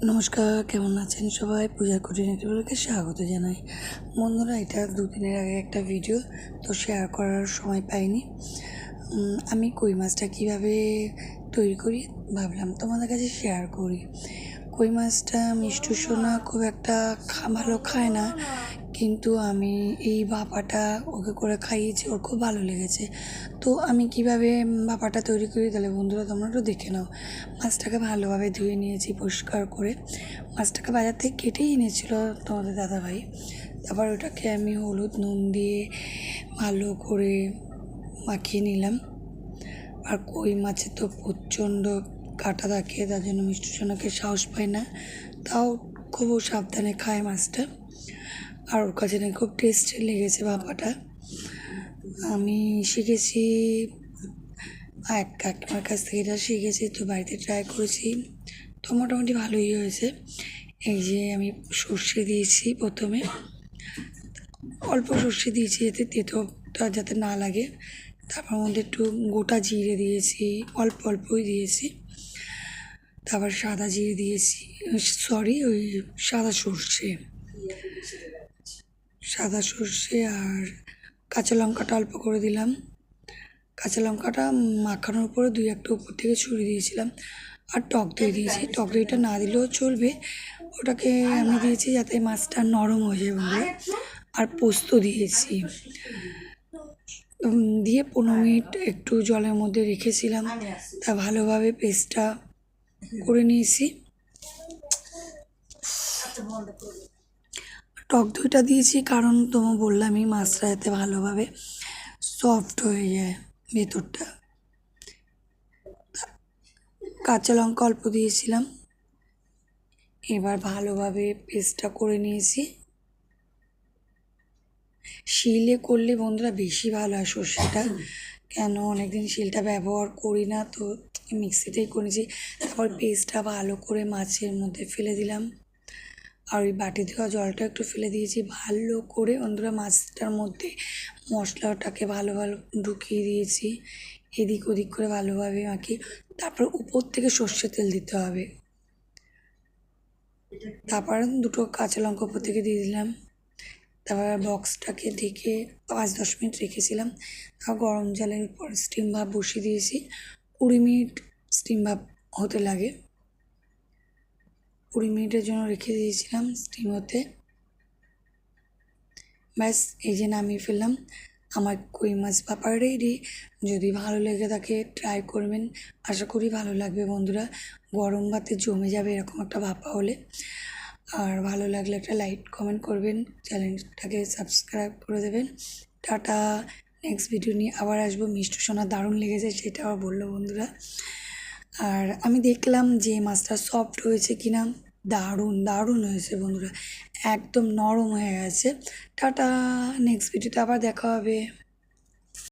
নমস্কার, কেমন আছেন সবাই? পূজার খুঁটিনাটি ব্লগে স্বাগত জানাই। বন্ধুরা, এটা দুদিনের আগে একটা ভিডিও, তো শেয়ার করার সময় পাইনি। আমি কই মাছটা কীভাবে তৈরি করি ভাবলাম তোমাদের কাছে শেয়ার করি। কই মাছটা মিষ্টু সোনা খুব একটা ভালো খায় না, কিন্তু আমি এই ভাপাটা ওকে করে খাইয়েছি, ওর খুব ভালো লেগেছে। তো আমি কিভাবে ভাপাটা তৈরি করি তাহলে বন্ধুরা তোমরা একটু দেখে নাও। মাছটাকে ভালোভাবে ধুয়ে নিয়েছি পরিষ্কার করে। মাছটাকে বাজার থেকে কেটেই এনেছিল তোমাদের দাদাভাই। তারপর ওটাকে আমি হলুদ নুন দিয়ে ভালো করে মাখিয়ে নিলাম। আর কই মাছে তো প্রচণ্ড কাটা থাকে, তার জন্য মিষ্টু সোনাকে সাহস পায় না, তাও খুব সাবধানে খায় মাছটা। আর ওর কাছে না খুব টেস্টি লেগেছে ভাপাটা। আমি শিখেছি এক কাকিমার কাছ থেকে, এটা শিখেছি, তো বাড়িতে ট্রাই করেছি, তো মোটামুটি ভালোই হয়েছে। এই যে আমি সর্ষে দিয়েছি প্রথমে, অল্প সর্ষে দিয়েছি এতে তেঁতোটা যাতে না লাগে। তারপর মধ্যে একটু গোটা জিরে দিয়েছি, অল্পই দিয়েছি। তারপর সাদা জিরে দিয়েছি, ওই সাদা সর্ষে আর কাঁচা লঙ্কাটা অল্প করে দিলাম। কাঁচা লঙ্কাটা মাখানোর উপরে দুই একটা উপর থেকে ছড়িয়ে দিয়েছিলাম। আর টক দই দিয়েছি, টক দইটা না দিলেও চলবে, ওটাকে আমি দিয়েছি যাতে মাছটা নরম হয়ে যায় বন্ধুরা। আর পোস্ত দিয়েছি, দিয়ে 15 মিনিট একটু জলের মধ্যে রেখেছিলাম। তা ভালোভাবে পেস্টটা করে নিয়েছি। টক দইটা দিয়েছি কারণ বললামই মাছটা যাতে ভালোভাবে সফট হয়ে যায় ভেতরটা। কাঁচা লঙ্কা অল্প দিয়েছিলাম। এবার ভালোভাবে পেস্টটা করে নিয়েছি। শিলে করলে বন্ধুরা বেশি ভালো হয় সর্ষেটা, কেন অনেকদিন শিলটা ব্যবহার করি না, তো মিক্সিতেই করেছি। তারপর পেস্টটা ভালো করে মাছের মধ্যে ফেলে দিলাম, আর ওই বাটি ধোয়া জলটা একটু ফেলে দিয়েছি। ভালো করে বন্ধুরা মাছটার মধ্যে মশলাটাকে ভালো ঢুকিয়ে দিয়েছি, এদিক ওদিক করে ভালোভাবে মাখিয়ে। তারপর উপর থেকে সর্ষের তেল দিতে হবে। তারপর 2টো কাঁচা লঙ্কা উপর থেকে দিয়ে দিলাম। তারপর বক্সটাকে ঢেকে 5-10 মিনিট রেখেছিলাম। তারপর গরম জলের উপর স্টিম ভাপ বসিয়ে দিয়েছি। 20 মিনিট স্টিম ভাপ হতে লাগে, 20 মিনিটের জন্য রেখে দিয়েছিলাম স্টিম হতে। ব্যাস, এই যে নামিয়ে ফেললাম। আমার কই মাছ ভাপা রেডি। যদি ভালো লেগে থাকে ট্রাই করবেন, আশা করি ভালো লাগবে বন্ধুরা। গরম ভাতে জমে যাবে এরকম একটা ভাপা হলে। আর ভালো লাগলে একটা লাইক কমেন্ট করবেন, চ্যানেলটাকে সাবস্ক্রাইব করে দেবেন। টাটা। নেক্সট ভিডিও নিয়ে আবার আসবো। মিষ্টু সোনা দারুণ লেগেছে সেটাও বললো বন্ধুরা। আর আমি দেখলাম যে মাছটা সফট হয়েছে কিনা। দারুণ হয়েছে বন্ধুরা, একদম নরম হয়ে গেছে। টাটা। নেক্সট ভিডিওতে আবার দেখা হবে।